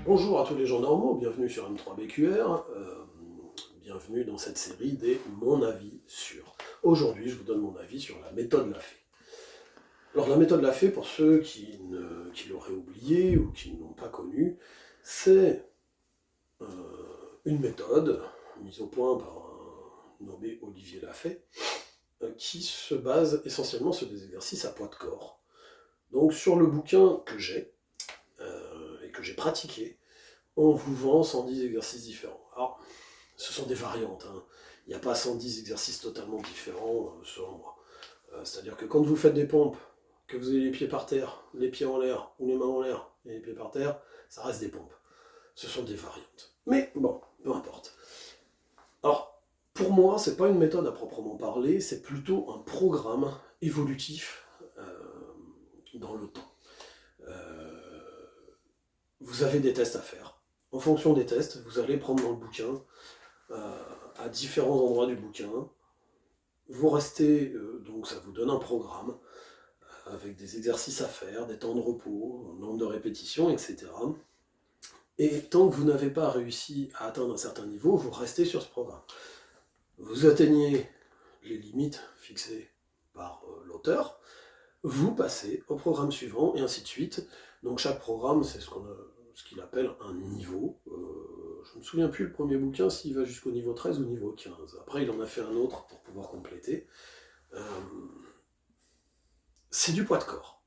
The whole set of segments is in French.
Bonjour à tous les gens normaux, bienvenue sur M3BQR, bienvenue dans cette série des Mon avis sur. Aujourd'hui, je vous donne mon avis sur la méthode Lafay. Alors la méthode Lafay, pour ceux qui l'auraient oublié ou qui ne l'ont pas connue, c'est une méthode mise au point par un nommé Olivier Lafay, qui se base essentiellement sur des exercices à poids de corps. Donc sur le bouquin que j'ai, et que j'ai pratiqué, on vous vend 110 exercices différents. Alors, ce sont des variantes, hein. Il n'y a pas 110 exercices totalement différents, selon moi. C'est-à-dire que quand vous faites des pompes, que vous avez les pieds par terre, les pieds en l'air, ou les mains en l'air, et les pieds par terre, ça reste des pompes. Ce sont des variantes. Mais bon, peu importe. Alors, pour moi, c'est pas une méthode à proprement parler, c'est plutôt un programme évolutif dans le temps. Vous avez des tests à faire. En fonction des tests, vous allez prendre dans le bouquin, à différents endroits du bouquin, vous restez, donc ça vous donne un programme, avec des exercices à faire, des temps de repos, un nombre de répétitions, etc. Et tant que vous n'avez pas réussi à atteindre un certain niveau, vous restez sur ce programme. Vous atteignez les limites fixées par l'auteur, vous passez au programme suivant, et ainsi de suite. Donc chaque programme, c'est ce qu'il appelle un niveau. Je ne me souviens plus le premier bouquin s'il va jusqu'au niveau 13 ou niveau 15. Après, il en a fait un autre pour pouvoir compléter. C'est du poids de corps.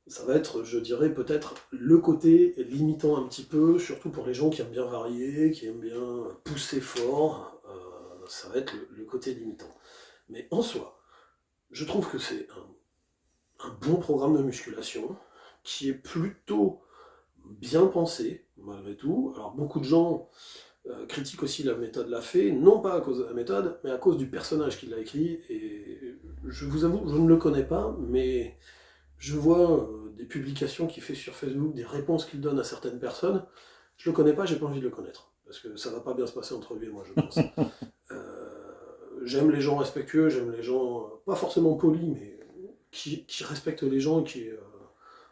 Ça va être, je dirais, peut-être le côté limitant un petit peu, surtout pour les gens qui aiment bien varier, qui aiment bien pousser fort. Ça va être le côté limitant. Mais en soi, je trouve que c'est un bon programme de musculation qui est plutôt bien pensé, malgré tout. Alors beaucoup de gens critiquent aussi la méthode Lafay, non pas à cause de la méthode, mais à cause du personnage qui l'a écrit, et je vous avoue, je ne le connais pas, mais je vois des publications qu'il fait sur Facebook, des réponses qu'il donne à certaines personnes, je le connais pas, j'ai pas envie de le connaître, parce que ça va pas bien se passer entre lui et moi, je pense. J'aime les gens respectueux, j'aime les gens, pas forcément polis, mais qui respectent les gens et qui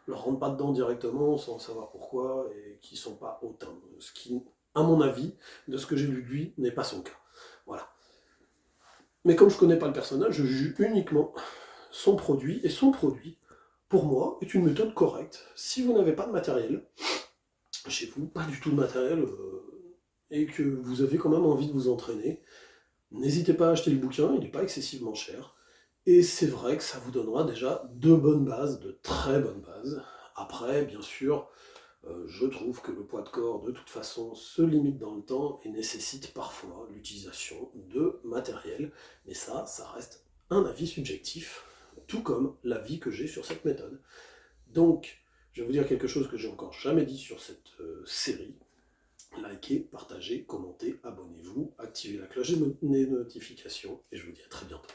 leur rentrent pas dedans directement sans savoir pourquoi et qui sont pas hautains. Ce qui, à mon avis, de ce que j'ai vu de lui, n'est pas son cas. Voilà. Mais comme je connais pas le personnage, je juge uniquement son produit, et son produit, pour moi, est une méthode correcte. Si vous n'avez pas de matériel chez vous, pas du tout de matériel, et que vous avez quand même envie de vous entraîner, n'hésitez pas à acheter le bouquin, il n'est pas excessivement cher. Et c'est vrai que ça vous donnera déjà de bonnes bases, de très bonnes bases. Après, bien sûr, je trouve que le poids de corps, de toute façon, se limite dans le temps et nécessite parfois l'utilisation de matériel. Mais ça reste un avis subjectif, tout comme l'avis que j'ai sur cette méthode. Donc, je vais vous dire quelque chose que j'ai encore jamais dit sur cette série. Likez, partagez, commentez, abonnez-vous, activez la cloche des notifications, et je vous dis à très bientôt.